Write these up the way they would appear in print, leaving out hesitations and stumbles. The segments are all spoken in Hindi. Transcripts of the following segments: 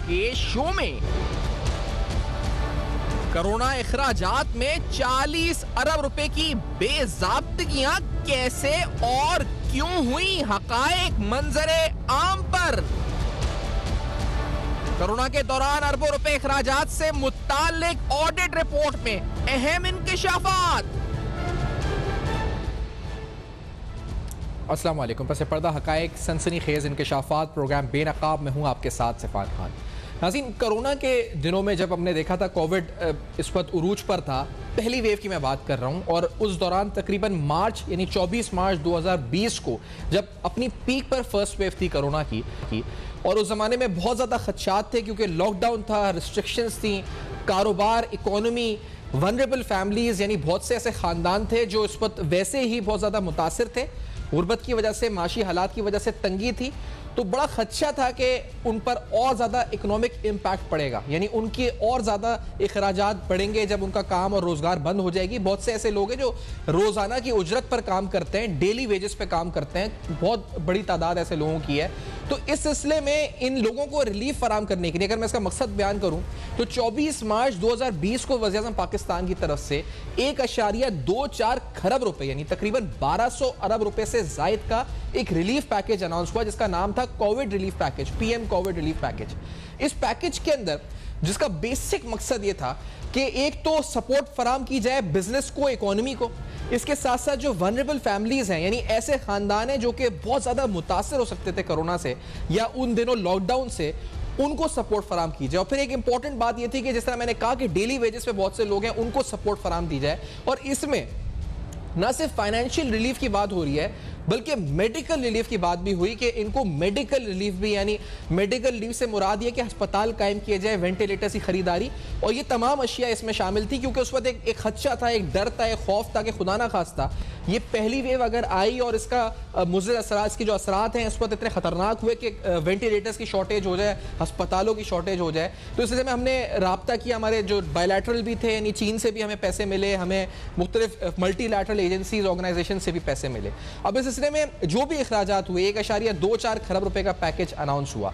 के शो में। कोरोना अखराजात में 40 अरब रुपए की बेज़ाब्तगियां कैसे और क्यों हुई, हकायक मंजरे आम पर। कोरोना के दौरान अरबों रुपए अखराजात से मुताल्लिक ऑडिट रिपोर्ट में अहम इंकशाफात। अस्सलाम वालेकुम। पस पर्दा हकायक सनसनीखेज इंकशाफात प्रोग्राम बेनकाब में हूँ आपके साथ सिफात खान। नाज़रीन, कोरोना के दिनों में जब हमने देखा था कोविड इस वक्त उरूज पर था, पहली वेव की मैं बात कर रहा हूँ, और उस दौरान तकरीबन मार्च यानी 24 मार्च 2020 को जब अपनी पीक पर फर्स्ट वेव थी कोरोना की, और उस ज़माने में बहुत ज़्यादा खदशात थे क्योंकि लॉकडाउन था, रिस्ट्रिक्शंस थी, कारोबार, इकोनॉमी, वनरेबल फैमिलीज़ यानी बहुत से ऐसे ख़ानदान थे जो इस वक्त वैसे ही बहुत ज़्यादा मुतासिर थे, गुर्बत की वजह से, माशी हालात की वजह से तंगी थी, तो बड़ा खदशा था कि उन पर और ज़्यादा इकोनॉमिक इम्पैक्ट पड़ेगा, यानी उनके और ज़्यादा अखराजात बढ़ेंगे जब उनका काम और रोज़गार बंद हो जाएगी। बहुत से ऐसे लोग हैं जो रोज़ाना की उजरत पर काम करते हैं, डेली वेजेस पे काम करते हैं, बहुत बड़ी तादाद ऐसे लोगों की है। तो इस सिलसिले में इन लोगों को रिलीफ फराम करने के लिए अगर मैं इसका मकसद बयान करूं तो 24 मार्च 2020 को वज़ीर-ए-आज़म पाकिस्तान की तरफ से 1.24 खरब रुपए यानी तकरीबन 1200 अरब रुपए से जायद का एक रिलीफ पैकेज अनाउंस हुआ जिसका नाम था Covid relief package, PM Covid relief package. इस पैकेज के अंदर जिसका बेसिक मकसद यह था कि एक तो सपोर्ट फराम की जाए बिजनेस को, इकोनॉमी को, इसके साथ साथ जो वनरेबल फैमिलीज हैं यानी ऐसे खानदान हैं जो कि बहुत ज़्यादा मुतासर हो सकते थे कोरोना से या उन दिनों लॉकडाउन से, उनको सपोर्ट फराम की जाए। और फिर एक इंपॉर्टेंट बात यह थी कि जिस तरह मैंने कहा कि डेली वेजेस पे बहुत से लोग हैं, उनको सपोर्ट फराम दी जाए। और इसमें ना सिर्फ फाइनेंशियल रिलीफ की बात हो रही है बल्कि मेडिकल रिलीफ की बात भी हुई कि इनको मेडिकल रिलीफ भी, यानी मेडिकल रिलीफ से मुराद ये कि अस्पताल कायम किए जाए, वेंटिलेटर्स की खरीदारी, और ये तमाम अशिया इसमें शामिल थी क्योंकि उस वक्त एक खदशा था, एक डर था, एक खौफ था कि खुदा ना खास्ता ये पहली वेव अगर आई और इसका मुज़र असरात, इसकी जो असरात हैं इस वक्त इतने खतरनाक हुए कि वेंटिलेटर्स की शॉर्टेज हो जाए, अस्पतालों की शॉर्टेज हो जाए। तो इस वजह में हमने रब्ता किया, हमारे जो बायलैटरल भी थे यानी चीन से भी हमें पैसे मिले, हमें मुख्तलिफ मल्टीलैटरल एजेंसीज, ऑर्गेनाइजेशन से भी पैसे मिले। अब इस सिलसिले में जो भी अखराजात हुए 1.24 खरब रुपए का पैकेज अनाउंस हुआ।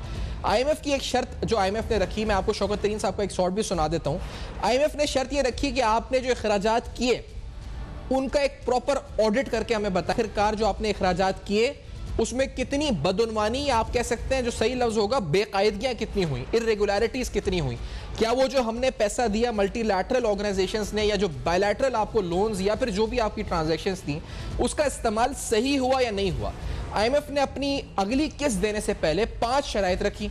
IMF की एक शर्त जो IMF ने रखी, मैं आपको शौकत तरीन साहब का एक शॉर्ट भी सुना देता हूँ। IMF ने शर्त ये रखी कि आपने जो अखराजात किए उनका एक प्रॉपर ऑडिट करके हमें बताएं आखिरकार जो आपने अखराजात किए उसमें कितनी बदउनवानी, या आप कह सकते हैं जो सही लफ्ज होगा बेकायदगियां कितनी हुई, इर्रेगुलरिटीज कितनी हुई, क्या वो जो हमने पैसा दिया मल्टीलैटरल ऑर्गेनाइजेशंस ने या जो बायलैटरल आपको लोन्स या फिर जो भी आपकी ट्रांजैक्शंस थी उसका इस्तेमाल सही हुआ या नहीं हुआ। IMF ने अपनी अगली किस्त देने से पहले 5 शराइत रखी।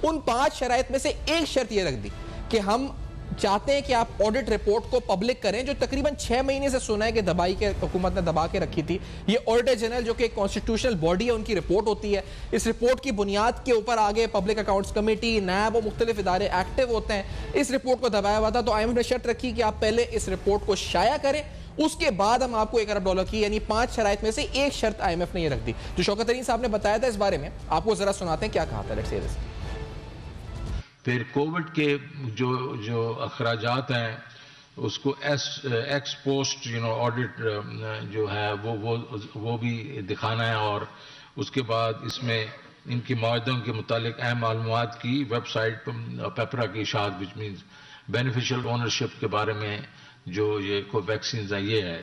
उन 5 शराइत में से एक शर्त यह रख दी कि हम चाहते हैं कि आप ऑडिट रिपोर्ट को पब्लिक करें, जो तकरीबन 6 महीने से सुना है कि दबाई के हुकूमत ने दबा के रखी थी। ये ऑडिटर जनरल जो कि कॉन्स्टिट्यूशनल बॉडी है उनकी रिपोर्ट होती है, इस रिपोर्ट की बुनियाद के ऊपर आगे पब्लिक अकाउंट्स कमेटी, नैब और मुख्तलिफ इदारे एक्टिव होते हैं। इस रिपोर्ट को दबाया हुआ था तो IMF ने शर्त रखी कि आप पहले इस रिपोर्ट को शाया करें, उसके बाद हम आपको $1 अरब की यानी 5 शराइत में से एक शर्त IMF ने ये रख दी। जो शौकत तरीन साहब ने बताया था इस बारे में आपको जरा सुनाते हैं क्या कहा था। Let's hear this. फिर कोविड के जो अखराजात हैं उसको एक्स पोस्ट ऑडिट जो है वो भी दिखाना है, और उसके बाद इसमें इनकी माहदों के मुतालिक अहम मालूमात की वेबसाइट पेपरा की इशाअत विच मीन्स बेनिफिशियल ओनरशिप के बारे में जो ये कोवैक्सीन है ये है।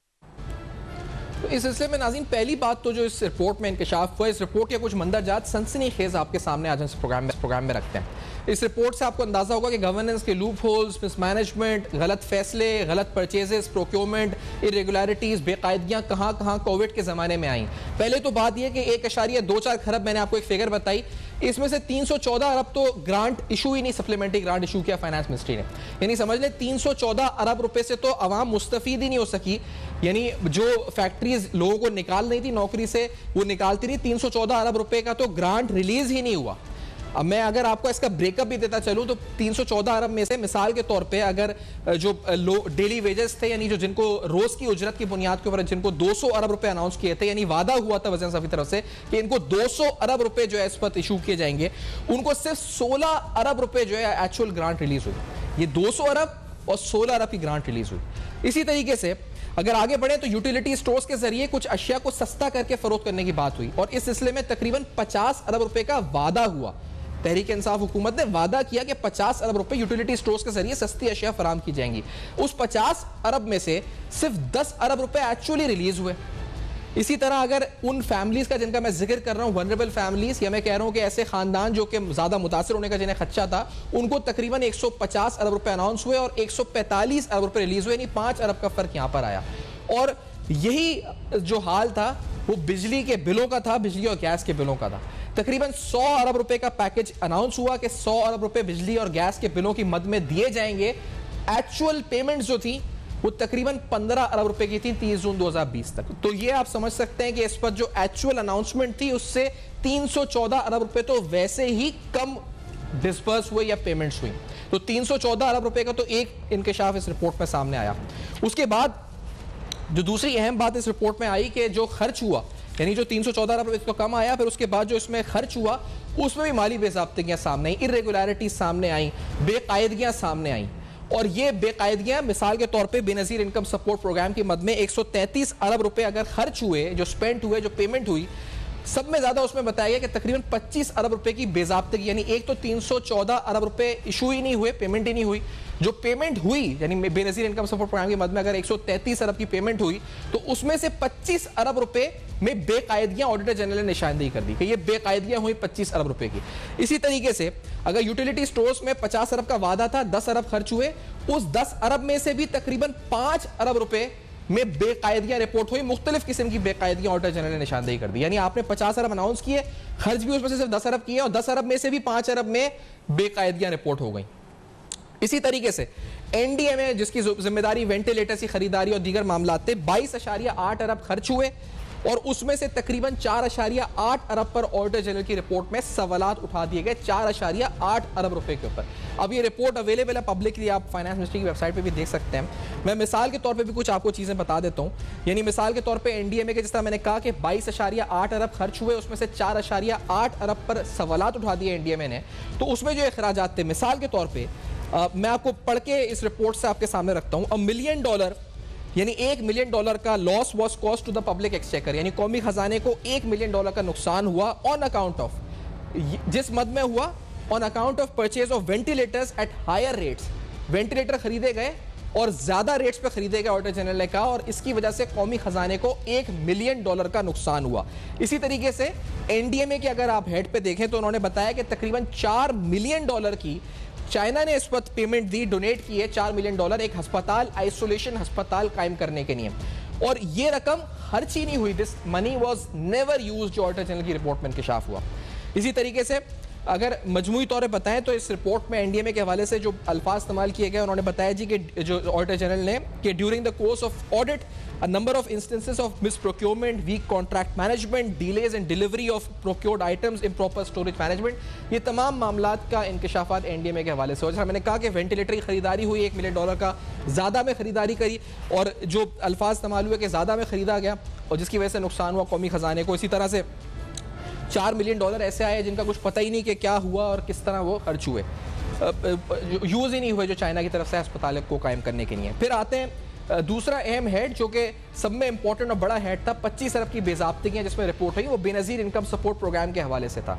तो इस सिलसिले में नाज़रीन पहली बात तो जो इस रिपोर्ट में इंकशाफ हुआ, इस रिपोर्ट के कुछ मंदरजात सनसनीखेज आपके सामने आज इस प्रोग्राम में रखते हैं। इस रिपोर्ट से आपको अंदाजा होगा कि गवर्नेंस के लूप होल्स, मिसमैनेजमेंट, गलत फैसले, गलत परचेजेस, प्रोक्योरमेंट, इरेगुलरिटीज, बेकायदगियां कहाँ कहाँ कोविड के ज़माने में आई। पहले तो बात यह कि 1.24 खरब मैंने आपको एक फिगर बताई, इसमें से 314 अरब तो ग्रांट इशू ही नहीं, सप्लीमेंट्री ग्रांट इशू किया फाइनेंस मिनिस्ट्री ने, यानी समझ ले 314 अरब रुपए से तो आवाम मुस्तफीद ही नहीं हो सकी। यानी जो फैक्ट्रीज लोगों को निकाल रही थी नौकरी से वो निकालती रही, 314 अरब रुपए का तो ग्रांट रिलीज ही नहीं हुआ। अब मैं अगर आपको इसका ब्रेकअप भी देता चलूं तो 314 अरब में से मिसाल के तौर पे अगर जो डेली वेजेस थे यानी जो जिनको रोज की उजरत की बुनियाद के ऊपर जिनको 200 अरब रुपए अनाउंस किए थे, यानी वादा हुआ था वज़ीर-ए-आज़म की तरफ से कि इनको 200 अरब रुपए जो है इस पर इशू किए जाएंगे, उनको सिर्फ 16 अरब रुपए जो है एक्चुअल ग्रांट रिलीज हुई। ये 200 अरब और 16 अरब की ग्रांट रिलीज हुई। इसी तरीके से अगर आगे बढ़े तो यूटिलिटी स्टोर्स के जरिए कुछ अशिया को सस्ता करके फरोख्त करने की बात हुई और इस सिलसिले में तकरीबन 50 अरब रुपए का वादा हुआ। तहरीक इंसाफ हुकूमत ने वादा किया कि 50 अरब रुपए यूटिलिटी स्टोर्स के जरिए सस्ती अशिया फराम की जाएंगी। उस 50 अरब में से सिर्फ 10 अरब रुपए एक्चुअली रिलीज हुए। इसी तरह अगर उन फैमिलीज का जिनका मैं जिक्र कर रहा हूं, वनरेबल फैमिलीज, या मैं कह रहा हूं कि ऐसे खानदान जो कि ज्यादा मुतासर होने का जिन्हें खदशा था, उनको तकरीबन 150 अरब रुपए अनाउंस हुए और 145 अरब रुपए रिलीज हुए, यानी 5 अरब का फर्क यहां पर आया। और यही जो हाल था वो बिजली के बिलों का था, बिजली और गैस के बिलों का था। तकरीबन 100 अरब रुपए का पैकेज अनाउंस हुआ कि 100 अरब रुपए बिजली और गैस के बिलों की मद में दिए जाएंगे। एक्चुअल पेमेंट्स जो थी वो तकरीबन 15 अरब रुपए की थी 30 जून 2020 तक। तो ये आप समझ सकते हैं कि इस पर जो एक्चुअल अनाउंसमेंट थी उससे 314 अरब रुपए तो वैसे ही कम डिस्बर्स हुए या पेमेंट्स हुई। तो 314 अरब रुपए का तो एक इंकशाफ इस रिपोर्ट में सामने आया। उसके बाद जो दूसरी अहम बात इस रिपोर्ट में आई कि जो खर्च हुआ, यानी जो 314 अरब रुपए तो कम आया, फिर उसके बाद जो इसमें खर्च हुआ उसमें भी माली बेज़ाब्तियां सामने आई, इर्रेगुलरिटीज सामने आई, बेकायदगियां सामने आई। और ये बेकायदगियां मिसाल के तौर पे बेनजीर इनकम सपोर्ट प्रोग्राम की मद में 133 अरब रुपए अगर खर्च हुए, जो स्पेंड हुए, जो पेमेंट हुई, सब में ज्यादा उसमें बताया गया कि तकरीबन 25 अरब रुपए की बेज़ाब्तगी, यानी एक तो 314 अरब रुपए इशू ही नहीं हुए, पेमेंट ही नहीं हुई। जो पेमेंट हुई, यानी बेनजीर इनकम सपोर्ट प्रोग्राम की मद में अगर 133 अरब की पेमेंट हुई तो उसमें से 25 अरब रुपए में बेकायदगियां ऑडिटर जनरल ने निशानदेही कर दी कि ये बेकायदगियां हुई 25 अरब रुपए की। इसी तरीके से अगर यूटिलिटी स्टोर्स में 50 अरब का वादा था, 10 अरब खर्च हुए, उस 10 अरब में से भी तकरीबन 5 अरब रुपए में बेकायदगियां रिपोर्ट हुई। मुख्तलिफ किस्म की बेकायदगियां ऑडिटर जनरल ने निशानदेही कर दी। यानी आपने 50 अरब अनाउंस किए, खर्च भी उसमें से सिर्फ 10 अरब किए और 10 अरब में से भी 5 अरब में बेकायदगियां रिपोर्ट हो गई। इसी तरीके से एनडीएमए, जिसकी जिम्मेदारी वेंटिलेटर्स की खरीदारी और दीगर मामला थे, 22.8 अरब खर्च हुए और उसमें से तकरीबन 4.8 अरब पर ऑडिटर जनरल की रिपोर्ट में सवालात उठा दिए गए, 4.8 अरब रुपए के ऊपर। अब ये रिपोर्ट अवेलेबल है पब्लिकली, आप फाइनेंस मिनिस्ट्री की वेबसाइट पे भी देख सकते हैं। मैं मिसाल के तौर पे भी कुछ आपको चीजें बता देता हूं। यानी मिसाल के तौर पे एनडीएमए के, जिस तरह मैंने कहा कि 22.8 अरब खर्च हुए, उसमें से 4.8 अरब पर सवालात उठा दिए एनडीएमए ने। तो उसमें जो अखराजात थे, मिसाल के तौर पर मैं आपको पढ़ के इस रिपोर्ट से आपके सामने रखता हूं। $1 मिलियन, यानी $1 मिलियन का loss was cost to the public exchequer, यानी कौमी खजाने को $1 मिलियन का नुकसान हुआ ऑन अकाउंट ऑफ, जिस मद में हुआ, on account of purchase of ventilators at higher rates. Ventilator खरीदे गए और ज्यादा रेट्स पे खरीदे गए, ऑडिटर जनरल ने कहा, और इसकी वजह से कौमी खजाने को $1 मिलियन का नुकसान हुआ। इसी तरीके से एनडीएमए के अगर आप हेड पे देखें तो उन्होंने बताया कि तकरीबन $4 मिलियन की चाइना ने इस वक्त पेमेंट दी, डोनेट की है $4 मिलियन एक अस्पताल, आइसोलेशन अस्पताल कायम करने के लिए, और ये रकम खर्च ही नहीं हुई। This money was never used, जो ऑडिटर जनरल की रिपोर्ट में इंकशाफ हुआ। इसी तरीके से अगर मजमूई तौर पर बताएं तो इस रिपोर्ट में एनडीएमए के हवाले से जो अल्फाज इस्तेमाल किए गए, उन्होंने बताया जी कि जो ऑडिटर जनरल ने कि during the course of audit a number of instances of misprocurement, weak contract management, delays in delivery of procured items, improper storage management, ये तमाम मामलात का इंकशाफात एनडीएमए के हवाले से हो। जैसा मैंने कहा कि वेंटिलेटर की खरीदारी हुई, $1 मिलियन का ज़्यादा में खरीदारी करी, और जो अल्फाज इस्तेमाल हुए कि ज़्यादा में खरीदा गया और जिसकी वजह से नुकसान हुआ कौमी खजाने को। इसी तरह से $4 मिलियन ऐसे आए जिनका कुछ पता ही नहीं कि क्या हुआ और किस तरह वो खर्च हुए, यूज़ ही नहीं हुए, जो चाइना की तरफ से अस्पताल को कायम करने के लिए। फिर आते हैं दूसरा अहम हेड, जो कि सब में इंपॉर्टेंट और बड़ा हेड था, 25 अरब की बेज़ाब्तियां जिसमें रिपोर्ट हुई, वो बेनजीर इनकम सपोर्ट प्रोग्राम के हवाले से था।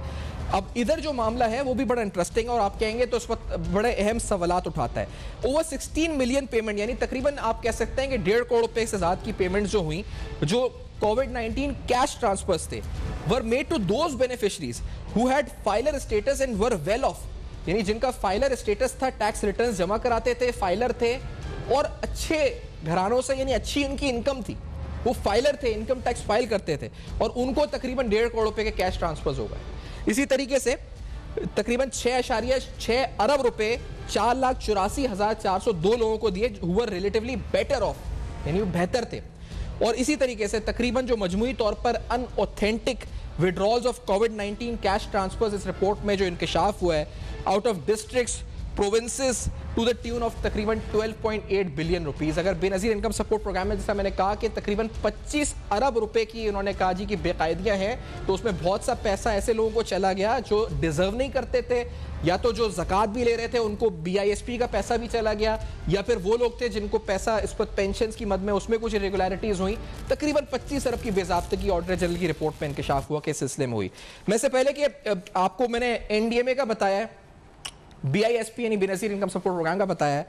अब इधर जो मामला है वो भी बड़ा इंटरेस्टिंग और आप कहेंगे तो उस वक्त बड़े अहम सवालात उठाता है। ओवर 16 मिलियन पेमेंट, यानी तकरीबन आप कह सकते हैं कि 1.5 करोड़ रुपए से ज़्यादा की पेमेंट जो हुई, जो कोविड-19 कैश ट्रांसफर्स थे, were made to those beneficiaries who had filer status and were well off, यानी जिनका फाइलर स्टेटस था, टैक्स रिटर्न्स जमा कराते थे, फाइलर थे और अच्छे घरानों से, यानी अच्छी उनकी इनकम थी, वो फाइलर थे, इनकम टैक्स फाइल करते थे, और उनको तकरीबन 1.5 करोड़ रुपए के कैश ट्रांसफर्स हो गए। इसी तरीके से तकरीबन 6.6 अरब रुपए 4,84,402 लोगों को दिए, who were relatively better of, यानी वो बेहतर थे। और इसी तरीके से तकरीबन जो मजमूई तौर पर अनऑथेंटिक विड्रॉल्स ऑफ कोविड-19 कैश ट्रांसफर्स इस रिपोर्ट में जो इंकशाफ हुआ है, out of districts provinces to the tune of तकरीबन 12.8 बिलियन रुपीस। अगर बेनज़ीर इनकम सपोर्ट प्रोग्राम में, जैसा मैंने कहा कि तकरीबन 25 अरब रुपए की उन्होंने कहा जी की बेकायदियां हैं, तो उसमें बहुत सा पैसा ऐसे लोगों को चला गया जो डिजर्व नहीं करते थे, या तो जो ज़कात भी ले रहे थे उनको BISP का पैसा भी चला गया, या फिर वो लोग थे जिनको पैसा इस पर पेंशन की मद में उसमें कुछ इरेगुलरिटीज हुई। तकरीबन 25 अरब की बेज़ाब्तगी ऑडिटर जनरल की रिपोर्ट में इंकशाफ हुआ के सिलसिले में हुई। मैं से पहले कि आपको मैंने NDMA का बताया है, BISP यानी बेनज़ीर इनकम सपोर्ट प्रोग्राम का बताया है,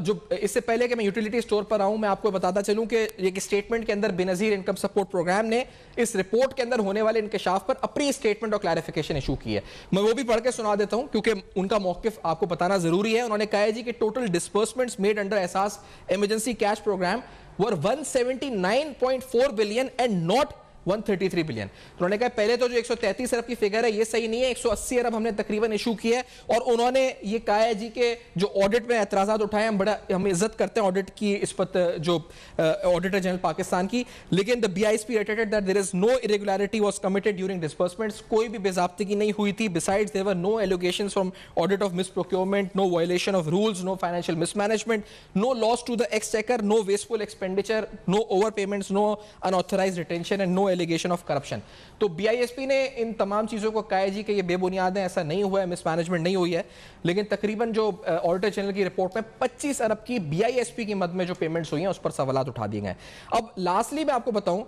जो इससे पहले कि मैं यूटिलिटी स्टोर पर आऊं, मैं आपको बताता चलूं कि एक स्टेटमेंट के अंदर बेनज़ीर इनकम सपोर्ट प्रोग्राम ने इस रिपोर्ट के अंदर होने वाले इंकशाफ पर अपनी स्टेटमेंट और क्लैरिफिकेशन इशू की है। मैं वो भी पढ़ के सुना देता हूं क्योंकि उनका मौक़िफ़ आपको बताना जरूरी है। उन्होंने कहा है जी कि total disbursements made under Ehsaas emergency cash program were 179.4 billion and not 133 billion. उन्होंने कहा पहले तो जो 133 अरब की फिगर है ये सही नहीं है, 180 अरब हमने तकरीबन इशू किया है। और उन्होंने ये कहा है जी कि जो ऑडिट में एतराज़ात उठाए हम बड़ा हम इज्जत करते हैं ऑडिट की, इस पर जो ऑडिटर जनरल पाकिस्तान की, लेकिन the BISP reiterated that there is no irregularity was committed during disbursements, कोई भी बेज़ाब्तगी नहीं हुई थी। Besides there were no allegations from audit of misprocurement, no violation of rules, no financial mismanagement, no loss to the exchequer, no wasteful expenditure, no over payments, no unauthorised retention and no allegation of corruption. तो BISP ने इन तमाम चीजों को कहा है जी कि ये बेबुनियाद है, ऐसा नहीं हुआ है, मिसमैनेजमेंट नहीं हुई है। लेकिन तकरीबन जो ऑडिटर जनरल की रिपोर्ट में 25 अरब की BISP की मद में जो पेमेंट्स हुई हैं उस पर सवालात उठा दिए गए। अब लास्टली मैं आपको बताऊं,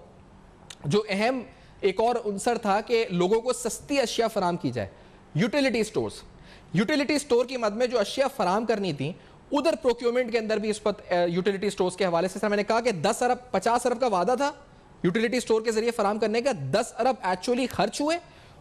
जो अहम एक और उनसर था कि लोगों को सस्ती अशिया फराम की जाए, यूटिलिटी स्टोर्स, यूटिलिटी स्टोर की मद में जो अशिया फराम करनी थी उधर प्रोक्योरमेंट के अंदर भी इस पर यूटिलिटी स्टोर्स के हवाले से मैंने कहा कि 10 अरब 50 अरब का वादा था यूटिलिटी स्टोर के जरिए फराम करने का, 10 अरब एक्चुअली खर्च हुए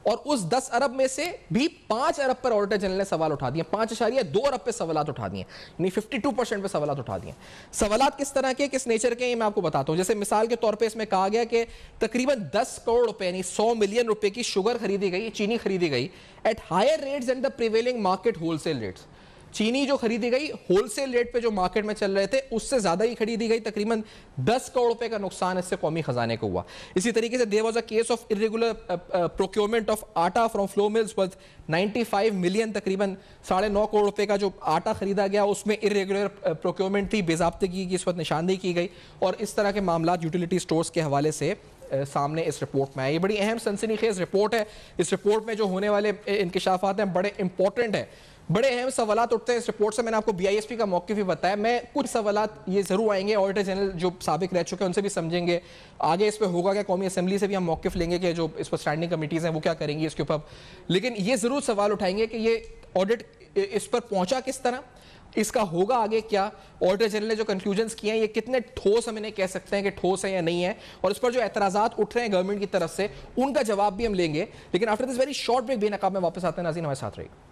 और उस 10 अरब में से भी 5 अरब पर ऑडिटर जनरल ने सवाल उठा दिए, 5.2 अरब पे सवालात उठा दिए, यानी 52% पे सवालात उठा दिए। सवालात किस तरह के, किस नेचर के, ये मैं आपको बताता हूं। जैसे मिसाल के तौर पे इसमें कहा गया कि तकरीबन 10 करोड़ रुपए यानी 100 मिलियन रुपए की शुगर खरीदी गई, चीनी खरीदी गई at higher rates and the prevailing market wholesale rates. चीनी जो खरीदी गई होलसेल रेट पे जो मार्केट में चल रहे थे उससे ज्यादा ही खरीदी गई, तकरीबन 10 करोड़ रुपए का नुकसान इससे कौमी खजाने को हुआ। इसी तरीके से there was a case of irregular procurement of atta from flour mills worth 95 million, तकरीबन 9.5 करोड़ रुपए का जो आटा खरीदा गया उसमें इरेगुलर प्रोक्योरमेंट थी, बेज़ाब्तगी की इस वक्त निशानदेही की गई। और इस तरह के मामला यूटिलिटी स्टोर्स के हवाले से सामने इस रिपोर्ट में आए। ये बड़ी अहम सनसनीखेज रिपोर्ट है। इस रिपोर्ट में जो होने वाले इंकशाफात हैं बड़े इंपॉर्टेंट है, बड़े अहम सवालात उठते हैं इस रिपोर्ट से। मैंने आपको BISP का मौक़िफ़ भी बताया, मैं कुछ सवालात ये जरूर आएंगे, ऑडिटर जनरल जो साबिक रह चुके हैं उनसे भी समझेंगे आगे इस पर होगा क्या, कौमी असेंबली से भी हम मौक़िफ़ लेंगे कि जो इस पर स्टैंडिंग कमिटीज़ हैं वो क्या करेंगी इसके ऊपर। लेकिन ये जरूर सवाल उठाएंगे कि ये ऑडिट इस पर पहुंचा किस तरह, इसका होगा आगे क्या, ऑडिटर जनरल ने जो कंक्लूजन्स किए हैं ये कितने ठोस हम इन्हें कह सकते हैं कि ठोस है या नहीं है, और इस पर जो एतराज़ात उठ रहे हैं गवर्नमेंट की तरफ से उनका जवाब भी हम लेंगे। लेकिन after this very short break बेनकाब में वापस आते हैं, नाज़रीन हमारे साथ रहिए।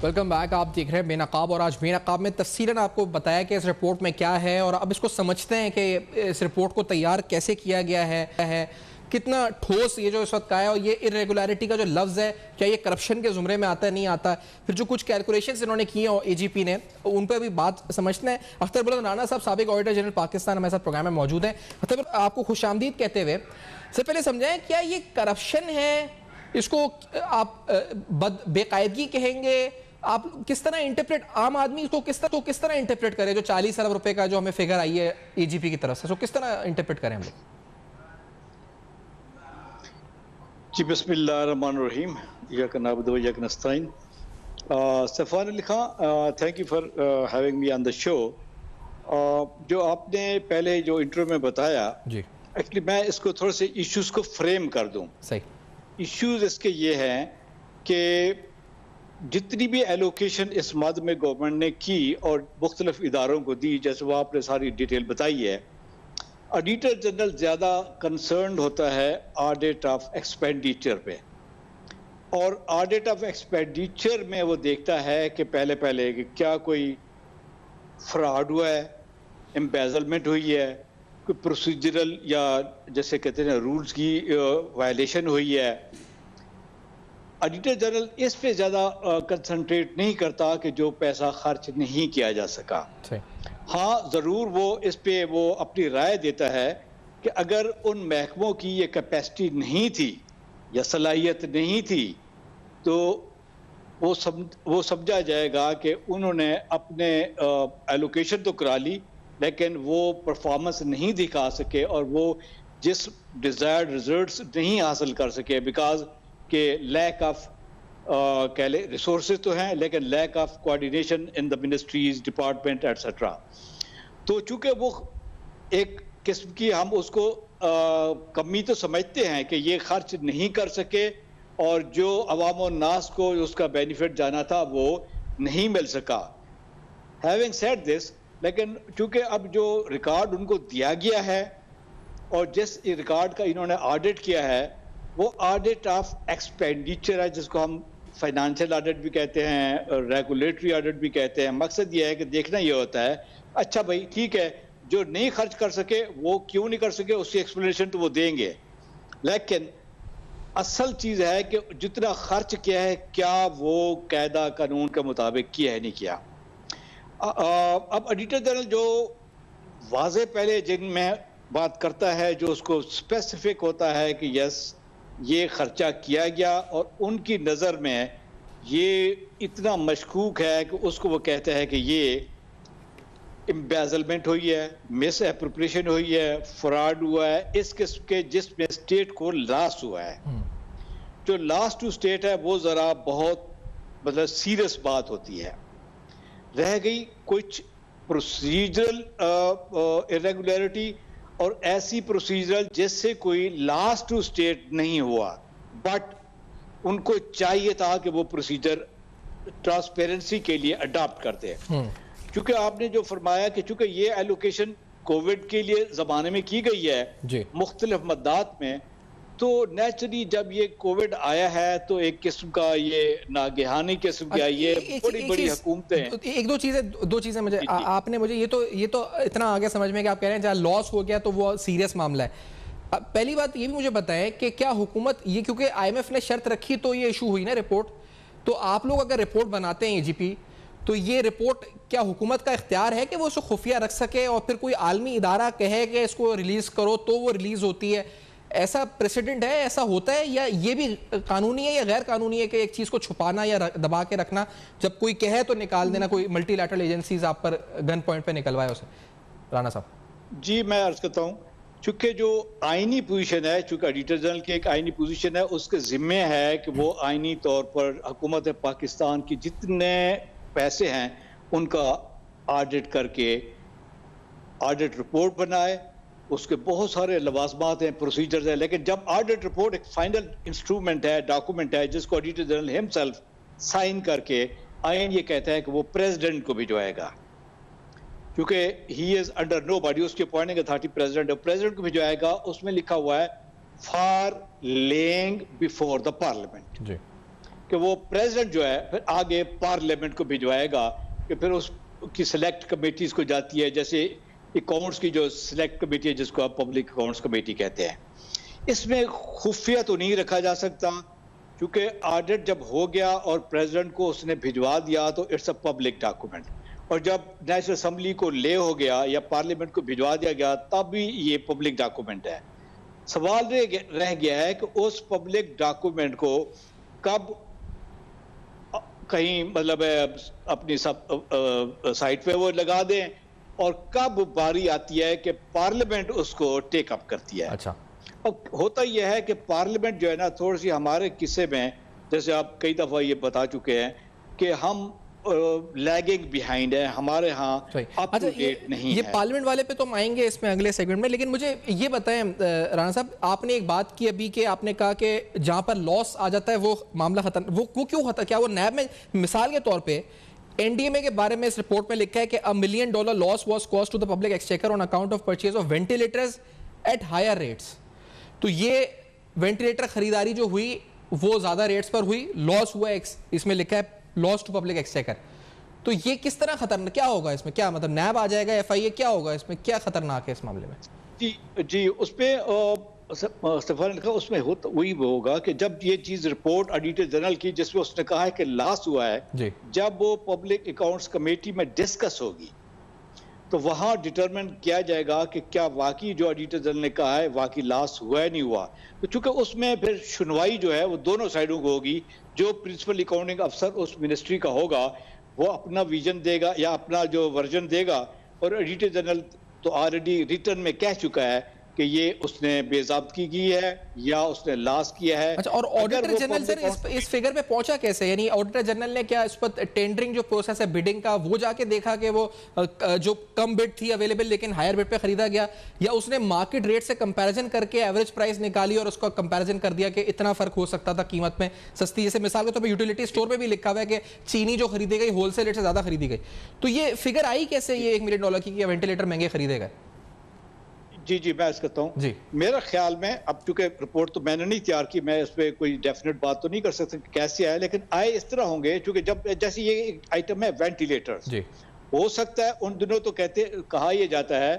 वेलकम बैक, आप देख रहे हैं बेनकाब, और आज बेनकाब में तफसीलन आपको बताया कि इस रिपोर्ट में क्या है, और अब इसको समझते हैं कि इस रिपोर्ट को तैयार कैसे किया गया है, कितना ठोस ये जो इस वक्त का है, और ये इरेगुलरिटी का जो लफ्ज़ है क्या ये करप्शन के ज़ुमरे में आता है, नहीं आता। फिर जो कुछ कैलकुलेशंस इन्होंने किए और AGP ने, उन पर भी बात समझते हैं। अख्तर बुलंद राना साहब साबिक ऑडिटर जनरल पाकिस्तान हमारे साथ प्रोग्राम में मौजूद हैं। अख्तर, आपको खुशामदीद कहते हुए सबसे पहले समझाएं क्या ये करप्शन है, इसको आप बेकायदगी कहेंगे, आप किस तरह इंटरप्रेट, आम आदमी को किस तरह इंटरप्रेट करें, जो 40 अरब रुपए का जो हमें फिगर आई है AGP की तरफ से, तो किस तरह इंटरप्रेट करें हम लोग? जी बिस्मिल्लाहिर्रहमानिर्रहीम, इय्याका नअबुदु व इय्याका नस्तईन। Safan Ali Khan, thank you for having me on the show. जो आपने पहले जो इंट्रो में बताया जी, एक्चुअली मैं इसको थोड़े से इश्यूज को फ्रेम कर दूं। सही इश्यूज इसके ये हैं कि जितनी भी एलोकेशन इस मद में गवर्नमेंट ने की और मुख्तलिफ इदारों को दी, जैसे वो आपने सारी डिटेल बताई है, ऑडिटर जनरल ज़्यादा कंसर्न होता है ऑडिट ऑफ एक्सपेंडिचर पे, और ऑडिट ऑफ एक्सपेंडिचर में वो देखता है कि पहले कि क्या कोई फ्रॉड हुआ है, एम्बेजलमेंट हुई है, कोई प्रोसीजरल या जैसे कहते हैं रूल्स की वायलेशन हुई है। ऑडिटर जनरल इस पे ज़्यादा कंसंट्रेट नहीं करता कि जो पैसा खर्च नहीं किया जा सका। हाँ, ज़रूर वो इस पे वो अपनी राय देता है कि अगर उन महकमों की ये कैपेसिटी नहीं थी या सलाहियत नहीं थी तो वो समझा जाएगा कि उन्होंने अपने एलोकेशन तो करा ली लेकिन वो परफॉर्मेंस नहीं दिखा सके और वो जिस डिजायर्ड रिजल्ट्स नहीं हासिल कर सके बिकॉज के लैक ऑफ कह ले रिसोर्सेज तो हैं लेकिन lack of coordination in the ministries department etcetera. तो चूंकि वो एक किस्म की हम उसको कमी तो समझते हैं कि ये खर्च नहीं कर सके और जो अवाम और नास को उसका बेनिफिट जाना था वो नहीं मिल सका। हैविंग सेड दिस, लेकिन चूंकि अब जो रिकॉर्ड उनको दिया गया है और जिस रिकॉर्ड का इन्होंने ऑडिट किया है वो ऑडिट ऑफ एक्सपेंडिचर है, जिसको हम फाइनेंशियल ऑडिट भी कहते हैं, रेगुलेटरी ऑडिट भी कहते हैं। मकसद ये है कि देखना ये होता है अच्छा भाई ठीक है जो नहीं खर्च कर सके वो क्यों नहीं कर सके उसकी एक्सप्लेनेशन तो वो देंगे, लेकिन असल चीज है कि जितना खर्च किया है क्या वो कायदा कानून के मुताबिक किया है नहीं किया। अब ऑडिटर जनरल जो वाजे पहले जिनमें बात करता है जो उसको स्पेसिफिक होता है कि यस ये खर्चा किया गया और उनकी नज़र में ये इतना मशकूक है कि उसको वो कहते हैं कि ये एम्बेजलमेंट हुई है, मिस एप्रोप्रिएशन हुई है, फ्रॉड हुआ है, इस किस्म के जिसमें स्टेट को लॉस हुआ है। जो लॉस टू स्टेट है वो ज़रा बहुत मतलब सीरियस बात होती है। रह गई कुछ प्रोसीजरल इरेगुलरिटी और ऐसी प्रोसीजरल जिससे कोई लॉस टू स्टेट नहीं हुआ बट उनको चाहिए था कि वो प्रोसीजर ट्रांसपेरेंसी के लिए अडॉप्ट करते हैं। क्योंकि आपने जो फरमाया कि चूंकि ये एलोकेशन कोविड के लिए ज़माने में की गई है मुख्तलिफ मद्दात में, तो नेचुरली जब ये कोविड आया है तो एक किस्म का ये नागहानी किस्म का ये बड़ी बड़ी हुकूमतें एक दो चीजें मुझे आपने मुझे ये तो इतना आगे समझ में कि आप कह रहे हैं जहाँ लॉस हो गया तो वो सीरियस मामला है। पहली बात ये भी मुझे बताएं कि क्या हुकूमत ये क्योंकि IMF ने शर्त रखी तो ये इशू हुई ना रिपोर्ट, तो आप लोग अगर रिपोर्ट बनाते हैं AGP तो ये रिपोर्ट क्या हुकूमत का इख्तियार है कि वो उसको खुफिया रख सके और फिर कोई आलमी इदारा कहे कि इसको रिलीज करो तो वो रिलीज होती है? ऐसा प्रेसिडेंट है, ऐसा होता है या ये भी कानूनी है या गैर कानूनी है कि एक चीज को छुपाना या दबा के रखना, जब कोई कहे तो निकाल देना, कोई मल्टीलैटरल एजेंसीज आप पर गन पॉइंट पे निकलवाए उसे? राना साहब जी मैं अर्ज करता हूँ, चूंकि जो आईनी पोजीशन है, चूंकि ऑडिटर जनरल की एक आईनी पोजीशन है, उसके जिम्मे है कि वो आईनी तौर पर हुकूमत पाकिस्तान की जितने पैसे हैं उनका ऑडिट करके ऑडिट रिपोर्ट बनाए। उसके बहुत सारे लवाजमात हैं, प्रोसीजर्स हैं, लेकिन जब ऑडिट रिपोर्ट एक फाइनल इंस्ट्रूमेंट है, डॉक्यूमेंट है जिसको ऑडिटर जनरल हिमसेल्फ साइन करके आईन ये कहता है कि वो प्रेसिडेंट को भिजवाएगा, क्योंकि he is under no body, उसकी अपॉइंटिंग अथॉरिटी प्रेसिडेंट है, प्रेसिडेंट को भिजवाएगा। उसमें लिखा हुआ है for laying before the parliament, कि वो प्रेसिडेंट जो है फिर आगे पार्लियामेंट को भिजवाएगा कि फिर उसकी सिलेक्ट कमेटीज को जाती है, जैसे अकाउंट्स की जो सिलेक्ट कमेटी है जिसको आप पब्लिक अकाउंट्स कमेटी कहते हैं। इसमें खुफिया तो नहीं रखा जा सकता क्योंकि ऑडिट जब हो गया और प्रेसिडेंट को उसने भिजवा दिया तो इट्स अ पब्लिक डॉक्यूमेंट, और जब नेशनल असेंबली को ले हो गया या पार्लियामेंट को भिजवा दिया गया तब भी ये पब्लिक डॉक्यूमेंट है। सवाल रह गया है कि उस पब्लिक डॉक्यूमेंट को कब कहीं मतलब अपनी सब साइट पे वो लगा दें और कब बारी आती है कि पार्लियामेंट उसको टेक अप करती है। अच्छा, अब होता यह है कि पार्लियामेंट जो है ना थोड़ी सी हमारे किस्से में, जैसे आप कई दफा ये बता चुके हैं कि हम लैगिंग बिहाइंड है, हमारे यहाँ अप टू डेट नहीं ये है। पार्लियामेंट वाले पे तो हम आएंगे इसमें अगले सेगमेंट में, लेकिन मुझे ये बताएं राणा साहब, आपने एक बात की अभी कि आपने कहा कि जहां पर लॉस आ जाता है वो मामला खत्म, वो क्यों खत्म? क्या वो नैब में मिसाल के तौर पे NDMA के बारे में इस रिपोर्ट में लिखा है कि $1 million loss was cost to the public exchequer on account of purchase of ventilators at higher rates. तो ये वेंटिलेटर खरीदारी जो हुई वो ज्यादा रेट्स पर हुई, लॉस हुआ, इसमें लिखा है लॉस टू पब्लिक एक्सचेकर। तो ये किस तरह खतरनाक, क्या होगा इसमें? क्या मतलब नैब आ जाएगा, FIA, क्या होगा इसमें? क्या खतरनाक है इस मामले में? जी उसमें स्टेफन लिखा, उसमें वही होगा कि जब ये चीज रिपोर्ट ऑडिटर जनरल की जिसमें उसने कहा है कि लॉस हुआ है, जब वो पब्लिक अकाउंट्स कमेटी में डिस्कस होगी तो वहाँ डिटरमिन किया जाएगा कि क्या वाकई जो ऑडिटर जनरल ने कहा है वाकई लॉस हुआ है नहीं हुआ। तो चूंकि उसमें फिर सुनवाई जो है वो दोनों साइडों को होगी। जो प्रिंसिपल अकाउंटिंग अफसर उस मिनिस्ट्री का होगा वो अपना विजन देगा या अपना जो वर्जन देगा, और ऑडिटर जनरल तो ऑलरेडी रिटर्न में कह चुका है कि ये उसने बेज़ाब्तगी की है या उसने लॉस किया है। अच्छा, और ऑडिटर जनरल सर इस फिगर पे पहुंचा कैसे? यानी ऑडिटर जनरल ने क्या इस पर टेंडरिंग जो प्रोसेस है बिडिंग का वो जाके देखा कि वो जो कम बिड थी अवेलेबल लेकिन हायर बिड पे खरीदा गया, या उसने मार्केट रेट से कंपैरिजन करके एवरेज प्राइस निकाली और उसका कंपैरिजन कर दिया कि इतना फर्क हो सकता था कीमत में सस्ती? जैसे मिसाल के तौर पर यूटिलिटी स्टोर पे भी लिखा हुआ है कि चीनी जो खरीदी गई होलसेल रेट से ज्यादा खरीदी गई, तो ये फिगर आई कैसे ये $1 मिलियन की वेंटिलेटर महंगे खरीदे गए? जी मैं ऐसा कहता हूँ, मेरा ख्याल में अब चूंकि रिपोर्ट तो मैंने नहीं तैयार की, मैं इस पर कोई डेफिनेट बात तो नहीं कर सकता कैसे आए, लेकिन आए इस तरह होंगे चूंकि जब जैसे ये आइटम है वेंटिलेटर्स, हो सकता है उन दिनों तो कहा यह जाता है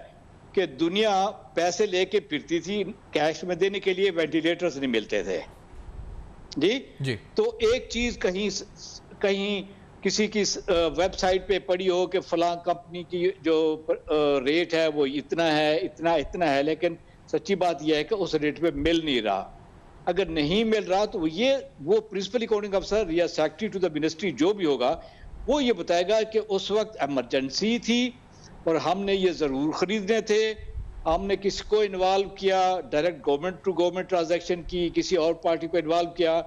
कि दुनिया पैसे लेके फिरती थी, कैश में देने के लिए वेंटिलेटर्स नहीं मिलते थे जी। तो एक चीज कहीं किसी की वेबसाइट पे पड़ी हो कि फलां कंपनी की जो रेट है वो इतना है, लेकिन सच्ची बात यह है कि उस रेट पे मिल नहीं रहा। अगर नहीं मिल रहा तो वो प्रिंसिपल अकाउंटिंग अफसर या सेक्रेटरी टू द मिनिस्ट्री जो भी होगा वो ये बताएगा कि उस वक्त इमरजेंसी थी और हमने ये जरूर खरीदने थे, हमने किसी को इन्वॉल्व किया, direct government to government transaction की, किसी और पार्टी को इन्वॉल्व किया,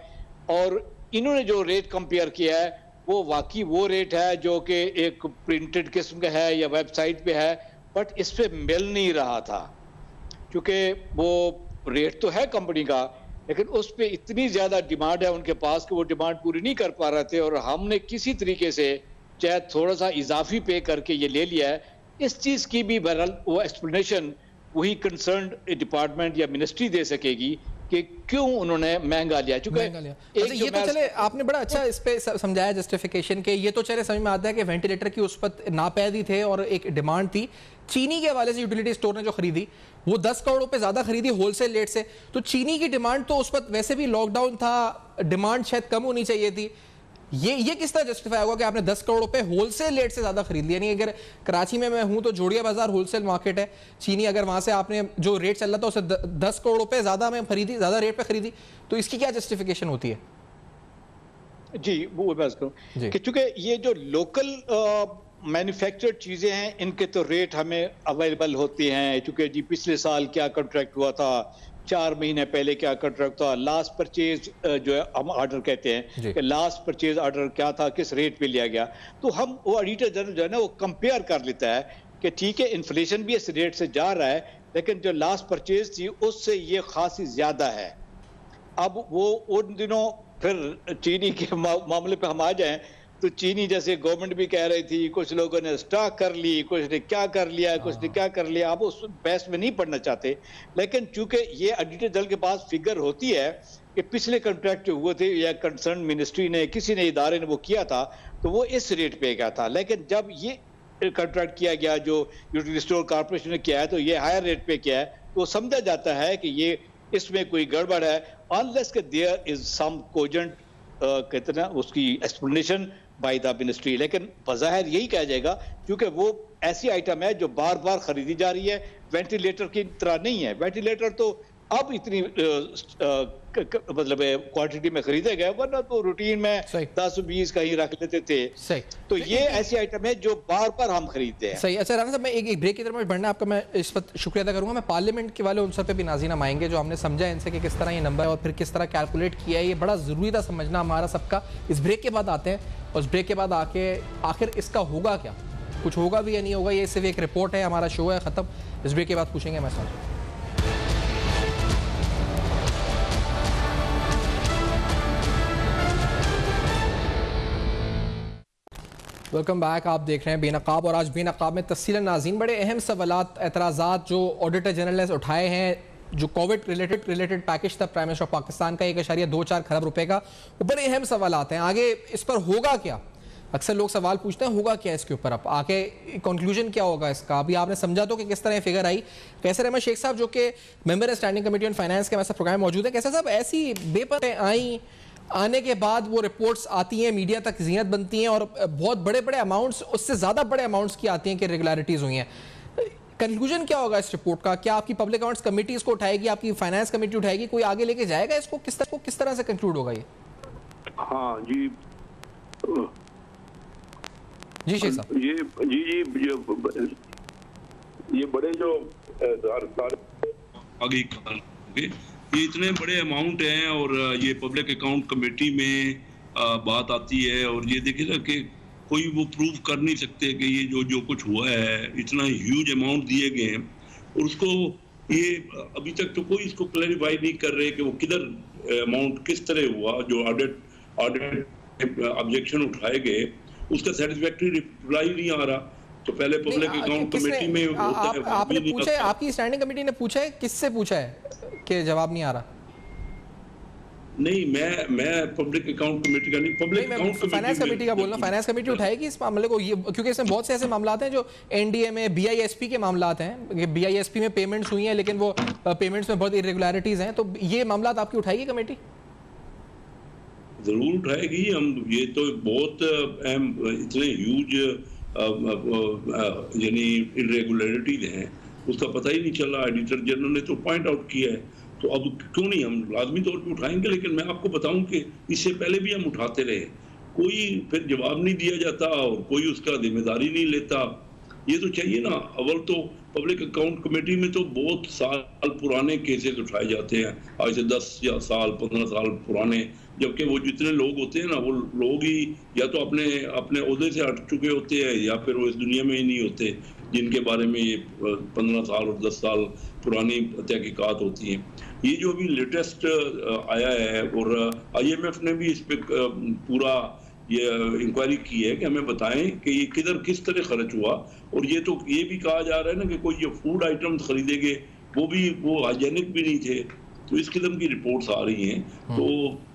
और इन्होंने जो रेट कंपेयर किया है वो वाकई वो रेट है जो कि एक प्रिंटेड किस्म का है या वेबसाइट पे है, बट इस पे मिल नहीं रहा था क्योंकि वो रेट तो है कंपनी का लेकिन उस पे इतनी ज्यादा डिमांड है उनके पास कि वो डिमांड पूरी नहीं कर पा रहे थे, और हमने किसी तरीके से चाहे थोड़ा सा इजाफी पे करके ये ले लिया है। इस चीज की भी बहरहाल वो एक्सप्लेनेशन वही कंसर्न्ड डिपार्टमेंट या मिनिस्ट्री दे सकेगी कि क्यों उन्होंने महंगा लिया। अच्छा, ये तो चले आपने बड़ा अच्छा इस पे समझाया जस्टिफिकेशन के, ये तो चले समझ में आता है कि वेंटिलेटर की उस पर नापैदी थे और एक डिमांड थी। चीनी के हवाले से यूटिलिटी स्टोर ने जो खरीदी वो 10 करोड़ रुपए ज्यादा खरीदी होलसेल रेट से, तो चीनी की डिमांड तो उस पर वैसे भी लॉकडाउन था, डिमांड शायद कम होनी चाहिए थी। ये किस तरह जस्टिफाई होगा कि आपने 10 करोड़ रुपए होलसेल रेट से ज्यादा खरीद लिया? यानी अगर कराची में मैं हूं तो जोड़िया बाजार होलसेल मार्केट है, चीनी अगर वहां से आपने जो रेट चल रहा था उसे 10 करोड़ रुपए ज्यादा में खरीदी, ज्यादा रेट पे खरीदी, तो इसकी क्या जस्टिफिकेशन होती है? जी वो बात करूं कि चूंकि ये जो लोकल मैन्युफैक्चर्ड चीजें हैं इनके तो रेट हमें अवेलेबल होते हैं, चूंकि जी पिछले साल क्या कॉन्ट्रैक्ट हुआ था, 4 महीने पहले क्या कॉन्ट्रैक्ट था, लास्ट परचेज जो है हम ऑर्डर कहते हैं कि लास्ट परचेज ऑर्डर क्या था, किस रेट पे लिया गया, तो हम वो ऑडिटर जनरल जो है ना वो कंपेयर कर लेता है कि ठीक है इन्फ्लेशन भी इस रेट से जा रहा है लेकिन जो लास्ट परचेज थी उससे ये खासी ज्यादा है। अब वो उन दिनों फिर चीनी के मामले पे हम आ जाएं तो चीनी जैसे गवर्नमेंट भी कह रही थी, कुछ लोगों ने स्टॉक कर ली, कुछ ने क्या कर लिया, कुछ ने क्या कर लिया, आप उस बहस में नहीं पढ़ना चाहते, लेकिन चूंकि ये ऑडिटर जनरल के पास फिगर होती है कि पिछले कॉन्ट्रैक्ट जो हुए थे या कंसर्न मिनिस्ट्री ने किसी ने इदारे ने वो किया था तो वो इस रेट पे गया था, लेकिन जब ये कॉन्ट्रैक्ट किया गया जो यूटिलिटी स्टोर कॉर्पोरेशन ने किया है तो ये हायर रेट पे किया है, तो समझा जाता है कि ये इसमें कोई गड़बड़ है, अनलेस के देयर इज सम कोजेंट कहते ना उसकी एक्सप्लेनेशन बाय द मिनिस्ट्री, लेकिन बज़ाहिर यही कहा जाएगा क्योंकि वो ऐसी आइटम है जो बार बार खरीदी जा रही है, वेंटिलेटर की तरह नहीं है। वेंटिलेटर तो अब इतनी मतलब क्वांटिटी में खरीदे गए, वरना तो रूटीन में 10-20 कहीं रख लेते थे। तो ये ऐसी आइटम है जो बार बार हम खरीदते हैं। सही। अच्छा राना साहब, मैं एक ब्रेक की तरफ बढ़ना, आपका मैं इस वक्त शुक्रिया अदा करूंगा। मैं पार्लियामेंट के वाले उनसर पे भी नाज़रीन हम आएंगे जो हमने समझा इनसे कि किस तरह ये नंबर और फिर किस तरह कैलकुलेट किया है, ये बड़ा ज़रूरी था समझना हमारा सबका। इस ब्रेक के बाद आते हैं और उस ब्रेक के बाद आके आखिर इसका होगा क्या, कुछ होगा भी या नहीं होगा, ये सिर्फ एक रिपोर्ट है, हमारा शो है ख़त्म। इस ब्रेक के बाद पूछेंगे हमारे साथ। वेलकम बैक, आप देख रहे हैं बेनकाब, और आज बेनकाब में तफसीलन नाज़रीन बड़े अहम सवालात एतराज़ात जो ऑडिटर जनरल ने उठाए हैं, जो कोविड रिलेटेड पैकेज था प्राइम मिनिस्टर ऑफ पाकिस्तान का 1.24 खरब रुपए का, वो बड़े अहम सवालात हैं। आगे इस पर होगा क्या, अक्सर लोग सवाल पूछते हैं होगा क्या इसके ऊपर, अब आके कंक्लूजन क्या होगा इसका। अभी आपने समझा तो कि किस तरह फिगर आई। कैसर अहमद शेख साहब जो कि मेंबर है स्टैंडिंग कमेटी ऑन फाइनेंस के हमारे साथ प्रोग्राम मौजूद है। कैसर साहब, ऐसी बेपनाह आई आने के बाद वो रिपोर्ट्स आती हैं, मीडिया तक ज़ीनत बनती हैं और बहुत बड़े बड़े अमाउंट्स, उससे ज़्यादा बड़े अमाउंट्स की आती हैं कि रेगुलरिटीज़ हुई हैं। कंक्लूजन क्या होगा इस रिपोर्ट का? क्या आपकी पब्लिक अकाउंट्स कमेटी इसको उठाएगी, आपकी फाइनेंस कमेटी उठाएगी, कोई आगे लेके जाएगा इसको? किस तरह से कंक्लूड होगा ये? हाँ जी जी शेख साहब। ये बड़े जो आगे ये इतने बड़े अमाउंट हैं और ये पब्लिक अकाउंट कमेटी में बात आती है और ये देखिए ना कि कोई वो प्रूव कर नहीं सकते कि ये जो कुछ हुआ है, इतना ह्यूज अमाउंट दिए गए हैं और उसको ये अभी तक तो कोई इसको क्लैरिफाई नहीं कर रहे कि वो किधर अमाउंट किस तरह हुआ। जो ऑडिट ऑब्जेक्शन उठाए गए उसका सेटिस्फैक्टरी रिप्लाई नहीं आ रहा। तो पहले पब्लिक अकाउंट कमेटी में आपने पूछा है, आपकी स्टैंडिंग कमेटी ने पूछा है, किससे पूछा है कि जवाब नहीं आ रहा? नहीं, मैं पब्लिक अकाउंट कमेटी का नहीं, पब्लिक अकाउंट फाइनेंस कमेटी का बोलना। फाइनेंस कमेटी उठाएगी इस मामले को, ये क्योंकि इसमें बहुत से ऐसे मामलात हैं जो एनडीए में बीआईएसपी के मामलात हैं, बीआईएसपी में पेमेंट्स हुई हैं लेकिन वो पेमेंट्स में बहुत इरेगुलरिटीज हैं, तो ये मामलात आपकी उठाएगी कमेटी? जरूर उठाएगी। हम ये तो बहुत अहम, इतने ह्यूज यानी इरेगुलरिटीज हैं, उसका पता ही नहीं चला। एडिटर जनरल ने तो पॉइंट आउट किया है, तो अब क्यों नहीं हम लाजमी तौर पे उठाएंगे। लेकिन मैं आपको बताऊं कि इससे पहले भी हम उठाते रहे, कोई फिर जवाब नहीं दिया जाता और कोई उसका जिम्मेदारी नहीं लेता। ये तो चाहिए ना। अव्वल तो पब्लिक अकाउंट कमेटी में तो बहुत साल पुराने केसेस उठाए जाते हैं, आज से 10 या साल 15 साल पुराने, जबकि वो जितने लोग होते हैं ना, वो लोग ही या तो अपने ओहदे से हट चुके होते हैं या फिर वो इस दुनिया में ही नहीं होते जिनके बारे में ये 15 साल और 10 साल पुरानी तहकीकात होती हैं। ये जो अभी लेटेस्ट आया है और IMF ने भी इस पे पूरा ये इंक्वायरी की है कि हमें बताएं कि ये किधर किस तरह खर्च हुआ। और ये तो ये भी कहा जा रहा है ना कि कोई जो फूड आइटम्स खरीदेंगे वो हाइजेनिक भी नहीं थे। तो इस किस्म की रिपोर्ट्स आ रही हैं। तो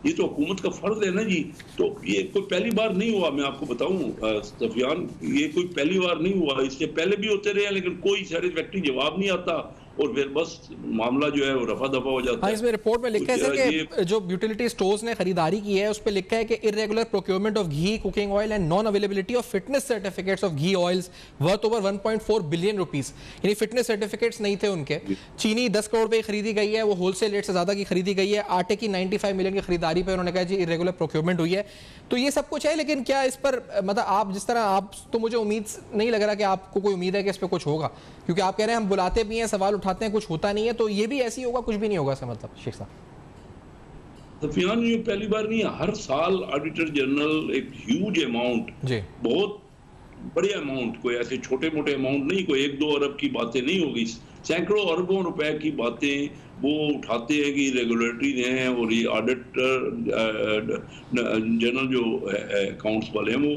ये तो हुकूमत का फर्ज है ना जी। तो ये कोई पहली बार नहीं हुआ, मैं आपको बताऊं सफियान, ये कोई पहली बार नहीं हुआ, इससे पहले भी होते रहे, लेकिन कोई सैटिस्फैक्टरी जवाब नहीं आता और फिर बस मामला जो है वो रफा दफा हो जाता है। इसमें रिपोर्ट में लिखा है कि जो यूटिलिटी स्टोर्स ने खरीदारी की है उस पर लिखा है कि irregular procurement of ghee, cooking oil and non availability of fitness certificates of ghee oils worth over 1.4 billion rupees, यानी फिटनेस सर्टिफिकेट्स नहीं थे उनके। चीनी 10 करोड़ रुपए खरीदी गई है, वो होलसेल रेट से ज्यादा की खरीदी गई है। आटे की 95 मिलियन की खरीदारी पर उन्होंने कहा जी इरेगुलर प्रोक्योरमेंट हुई है। तो ये सब कुछ है, लेकिन क्या इस पर मतलब आप जिस तरह आप तो मुझे उम्मीद नहीं लग रहा कि आपको कोई उम्मीद है कि इस पर कुछ होगा, क्योंकि आप कह रहे हैं हम बुलाते भी हैं, सवाल उठाते हैं, कुछ होता नहीं है। तो ये भी ऐसी होगा, कुछ भी नहीं होगा इसका मतलब शेख साहब? सफियान, ये पहली बार नहीं है, हर साल ऑडिटर जनरल एक ह्यूज अमाउंट, बहुत बड़े अमाउंट, कोई ऐसे छोटे मोटे अमाउंट नहीं, कोई 1-2 अरब की बातें नहीं होगी, सैकड़ों अरबों रुपए की बातें वो उठाते हैं कि रेगुलेटरी हैं। और ये ऑडिटर जनरल जो अकाउंट्स वाले हैं वो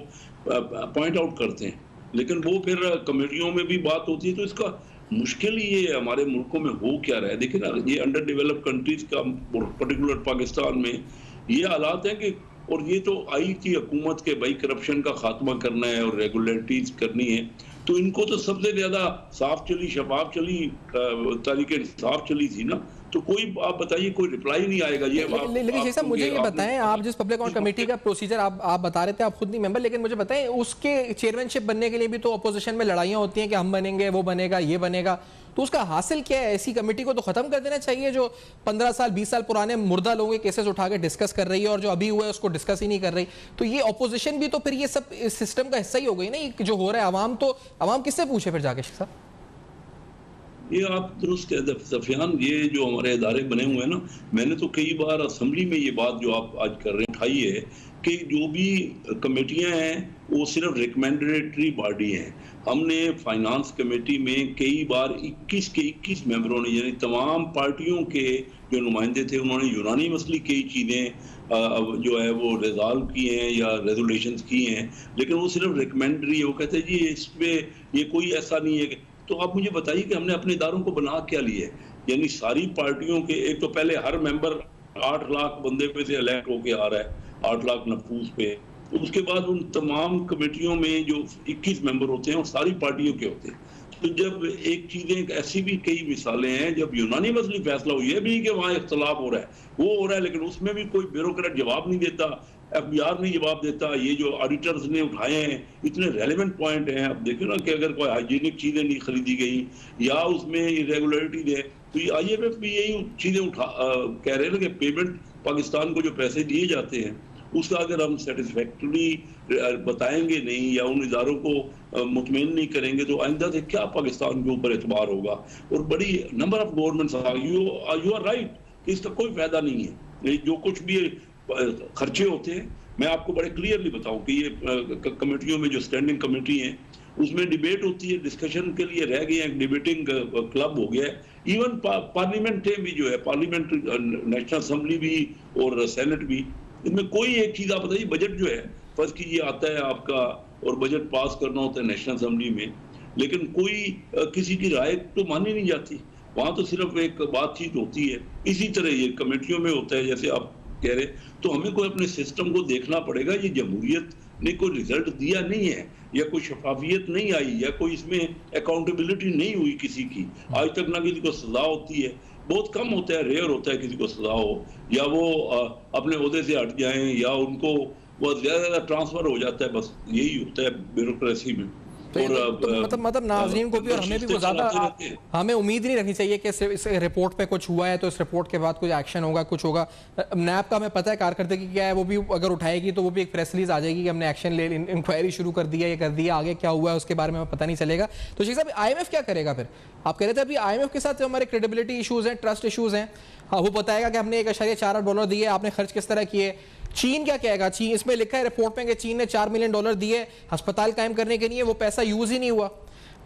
पॉइंट आउट करते हैं, लेकिन वो फिर कमेटियों में भी बात होती है। तो इसका मुश्किल ही ये हमारे मुल्कों में हो क्या रहा है। देखिए ना, ये अंडर डेवलप्ड कंट्रीज का, पर्टिकुलर पाकिस्तान में ये हालात हैं कि, और ये तो आई थी हुकूमत के भाई करप्शन का खात्मा करना है और रेगुलेटरीज करनी है, तो इनको तो सबसे ज्यादा साफ चली, शफाफ चली, तारीख इंसाफ चली थी ना। तो कोई आप बताइए, कोई रिप्लाई नहीं आएगा। ये लेकिन शेख साहब मुझे ये बताएं, आप जिस पब्लिक अकाउंट कमेटी का प्रोसीजर आप बता रहे थे, आप खुद नहीं मेंबर, लेकिन मुझे बताएं उसके चेयरमैनशिप बनने के लिए भी तो अपोजिशन में लड़ाइयां होती हैं कि हम बनेंगे, वो बनेगा, ये बनेगा। तो उसका हासिल क्या है? ऐसी कमेटी को तो खत्म कर देना चाहिए जो 15 साल 20 साल पुराने मुर्दा लोगों के केसेस उठा के डिस्कस कर रही है और जो अभी हुआ है उसको डिस्कस ही नहीं कर रही। तो ये अपोजिशन भी तो फिर ये सब इस सिस्टम का हिस्सा ही हो गई ना, ये जो हो रहा है। अवाम किससे पूछे फिर जाके शेख साहब? ये आप दुरुस्त कहते सफियान, ये जो हमारे इदारे बने हुए हैं ना, मैंने तो कई बार असेंबली में ये बात जो आप आज कर रहे हैं उठाई है कि जो भी कमेटियां हैं वो सिर्फ रिकमेंडेटरी बॉडी हैं। हमने फाइनेंस कमेटी में कई बार 21 के 21 मेंबरों ने, यानी तमाम पार्टियों के जो नुमाइंदे थे, उन्होंने यूनानी मसली कई चीज़ें जो है वो रिजॉल्व की हैं या रेजोल्यूशंस की हैं, लेकिन वो सिर्फ रिकमेंडरी है। वो कहते हैं जी इस पर ये कोई ऐसा नहीं है। तो आप मुझे बताइए कि हमने अपने इदारों को बना क्या लिया है? यानी सारी पार्टियों के, एक तो पहले हर मेंबर 8 लाख बंदे पे से इलेक्ट होके आ रहा है, 8 लाख नफूस पे। तो उसके बाद उन तमाम कमेटियों में जो 21 मेंबर होते हैं वो सारी पार्टियों के होते हैं। तो जब एक चीजें ऐसी भी कई मिसालें हैं जब यूनानिमसली फैसला हुई है भी कि वहाँ इख्तलाफ हो रहा है, वो हो रहा है, लेकिन उसमें भी कोई ब्यूरोक्रेट जवाब नहीं देता, FBI नहीं जवाब देता। ये जो ऑडिटर्स ने उठाए हैं इतने रेलेवेंट पॉइंट हैं। अब देखो ना कि अगर कोई हाइजीनिक चीजें नहीं खरीदी गई या उसमें इरेगुलरिटीज है, तो ये IMF भी यही चीजें कह रहे हैं ना कि पेमेंट पाकिस्तान को जो पैसे दिए जाते हैं उसका अगर हम सेटिस्फैक्टरी बताएंगे नहीं या उन इदारों को मुतमईन नहीं करेंगे तो आइंदा से क्या पाकिस्तान के ऊपर एतबार होगा। और बड़ी number of governments you are right कि इसका कोई फायदा नहीं है। जो कुछ भी खर्चे होते हैं, मैं आपको बड़े क्लियरली बताऊं कि ये कमेटियों में जो स्टैंडिंग कमेटी है उसमें डिबेट होती है, डिस्कशन के लिए रह गए हैं, डिबेटिंग क्लब हो गया है। इवन पार्लियामेंट भी जो है, पार्लियामेंट नेशनल असेंबली भी और सेनेट भी, इनमें कोई एक चीज आप बताइए, बजट जो है फर्ज कीजिए आता है आपका और बजट पास करना होता है नेशनल असेंबली में, लेकिन कोई किसी की राय तो मानी नहीं जाती, वहां तो सिर्फ एक बातचीत होती है। इसी तरह ये कमेटियों में होता है जैसे आप कह रहे। तो हमें कोई अपने सिस्टम को देखना पड़ेगा। ये जमहूरियत ने कोई रिजल्ट दिया नहीं है या कोई शफाफियत नहीं आई या कोई इसमें अकाउंटेबिलिटी नहीं हुई किसी की आज तक। ना किसी को सजा होती है, बहुत कम होता है, रेयर होता है किसी को सजा हो, या वो अपने ओहदे से हट जाएं या उनको बहुत ज्यादा ट्रांसफर हो जाता है। बस यही होता है ब्यूरोक्रेसी में। तो मतलब नाज़रीन को भी और हमें भी वो ज्यादा हमें उम्मीद नहीं रखनी चाहिए कि इस रिपोर्ट पे कुछ हुआ है तो इस रिपोर्ट के बाद कुछ एक्शन होगा, कुछ होगा। नैब का हमें पता है कारकर्दगी क्या है, वो भी अगर उठाएगी तो वो भी एक प्रेस रिलीज आ जाएगी कि हमने एक्शन ले, इंक्वायरी शुरू कर दिया, ये कर दिया, आगे क्या हुआ है उसके बारे में हमें पता नहीं चलेगा। तो शेख साहब IMF क्या करेगा फिर? आप कह रहे थे अभी IMF के साथ जो हमारे क्रेडिबिलिटी इशूज हैं, ट्रस्ट इशूज हैं, हाँ वो बताएगा कि हमने $1.4 दिए, आपने खर्च किस तरह किए। चीन क्या कहेगा? चीन, इसमें लिखा है रिपोर्ट में कि चीन ने $4 मिलियन दिए अस्पताल कायम करने के लिए, वो पैसा यूज ही नहीं हुआ।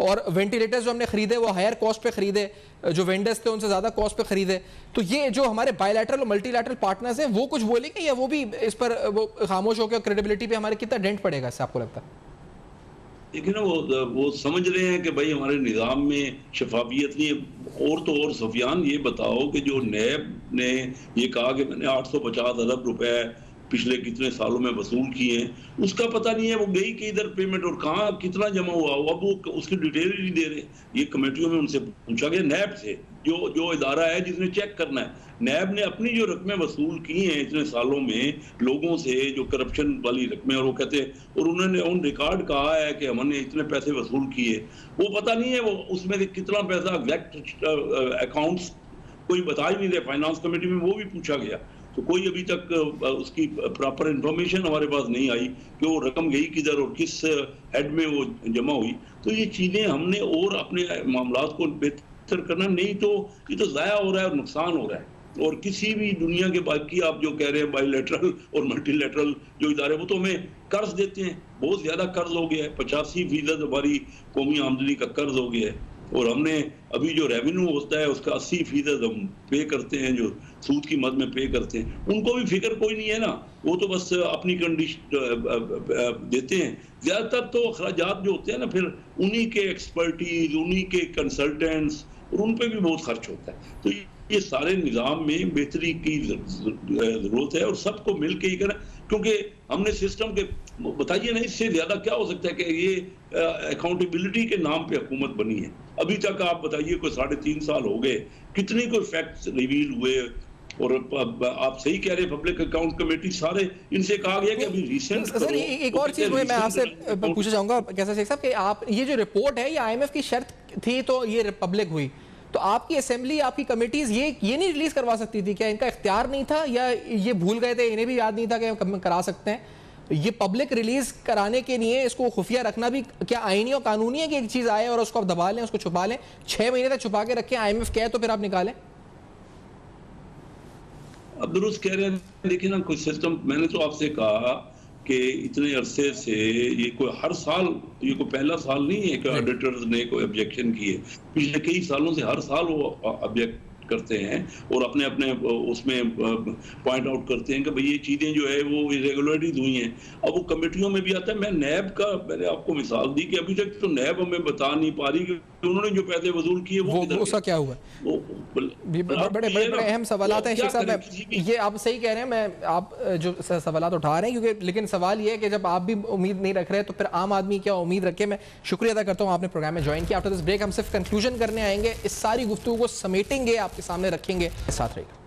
और वेंटिलेटर्स जो हमने खरीदे वो हायर कॉस्ट पे खरीदे, जो वेंडर्स थे उनसे ज्यादा कॉस्ट पे खरीदे। तो ये जो हमारे बायलैटरल और मल्टीलैटरल पार्टनर्स हैं वो कुछ बोलेंगे या वो भी इस पर वो खामोश होकर क्रेडिबिलिटी पे हमारे कितना डेंट पड़ेगा इससे, आपको लगता है? देखिए ना, वो समझ रहे हैं कि भाई हमारे निज़ाम में शफाफियत नहीं है। और तो और सफियान ये बताओ कि जो नैब ने ये कहा कि मैंने 850 अरब रुपए पिछले कितने सालों में वसूल किए हैं, उसका पता नहीं है वो गई कि इधर पेमेंट और कहाँ कितना जमा हुआ। अब वो उसकी डिटेल ही नहीं दे रहे। ये कमेटियों में उनसे पूछा गया, नैब से, जो इदारा है जिसने चेक करना है, नैब ने अपनी जो रकमें वसूल की हैं इतने सालों में लोगों से, जो करप्शन वाली रकमें, और वो कहते हैं, और उन्होंने ऑन रिकॉर्ड कहा है कि हमने इतने पैसे वसूल किए, वो पता नहीं है वो उसमें से कितना पैसा एग्जैक्ट अकाउंट्स कोई बता ही नहीं रहे। फाइनेंस कमेटी में वो भी पूछा गया तो कोई अभी तक उसकी प्रॉपर इंफॉर्मेशन हमारे पास नहीं आई कि वो रकम गई किधर और किस हेड में वो जमा हुई। तो ये चीजें हमने और अपने मामलात को बेहतर करना, नहीं तो ये तो ज़ाया हो रहा है और नुकसान हो रहा है। और किसी भी दुनिया के बाकी आप जो कह रहे हैं बायलैटरल और मल्टीलैटरल जो इदारे, वो तो हमें कर्ज देते हैं, बहुत ज्यादा कर्ज हो गया है, 85% हमारी कौमी आमदनी का कर्ज हो गया है। और हमने अभी जो रेवेन्यू होता है उसका 80% हम पे करते हैं, जो सूद की मद में पे करते हैं। उनको भी फिक्र कोई नहीं है ना, वो तो बस अपनी कंडीशन देते हैं। ज्यादातर तो अखराजात जो होते हैं ना, फिर उन्हीं के एक्सपर्टीज, उन्हीं के कंसल्टेंट्स, और उन पे भी बहुत खर्च होता है। तो ये सारे निज़ाम में बेहतरी की जरूरत है और सबको मिल के ही करें, क्योंकि हमने सिस्टम के, बताइए ना इससे ज्यादा क्या हो सकता है कि ये अकाउंटेबिलिटी के नाम पे हुकूमत बनी है। अभी तक आप बताइए कोई 3.5 साल हो गए, कितने कोई फैक्ट्स रिवील हुए। और आप सही कह रहे हैं, पब्लिक अकाउंट कमेटी सारे, इनसे कहा गया कि अभी रिसेंट सर एक और चीज मैं आपसे पूछना चाहूंगा कैसा शेख साहब कि आप ये जो रिपोर्ट है ये IMF की शर्त थी तो ये पब्लिक हुई, तो आपकी असेंबली, आपकी कमेटीज ये नहीं रिलीज करवा सकती थी क्या? इनका इख्तियार नहीं था या ये भूल गए थे, इन्हें भी याद नहीं था कि हम करा सकते हैं? ये पब्लिक रिलीज कराने के लिए इसको खुफिया रखना भी क्या आईनी और कानूनी है कि एक चीज आए और उसको आप दबा लें, उसको छुपा लें, 6 महीने तक छुपा के रखें, IMF कहे तो फिर आप निकालें? अब दुरुस्त कह रहे हैं, लेकिन ना कोई सिस्टम, मैंने तो आपसे कहा कि इतने अरसे से ये कोई हर साल, ये कोई पहला साल नहीं है कि ऑडिटर्स ने कोई ऑब्जेक्शन किए। पिछले कई सालों से हर साल वो ऑब्जेक्ट करते हैं और अपने अपने उसमें पॉइंट आउट करते हैं कि भाई ये चीज़ें जो है वो इरेगुलरिटीज हुई हैं। अब वो कमेटियों में भी आता है। मैं नैब का मैंने आपको मिसाल दी कि अभी तक तो नैब हमें बता नहीं पा रही कि उन्होंने जो पैसे वसूल किए वो उसका क्या हुआ? बड़े अहम सवालात हैं शेख साहब। ये आप सही कह रहे हैं, मैं आप जो सवालात उठा रहे हैं, क्योंकि लेकिन सवाल ये है कि जब आप भी उम्मीद नहीं रख रहे तो फिर आम आदमी क्या उम्मीद रखे। मैं शुक्रिया अदा करता हूँ आपने प्रोग्राम में ज्वाइन किया। आफ्टर दिस ब्रेक हम सिर्फ कंक्लूजन करने आएंगे, इस सारी गुफ्तगू को समेटेंगे, आपके सामने रखेंगे। साथ रहिएगा।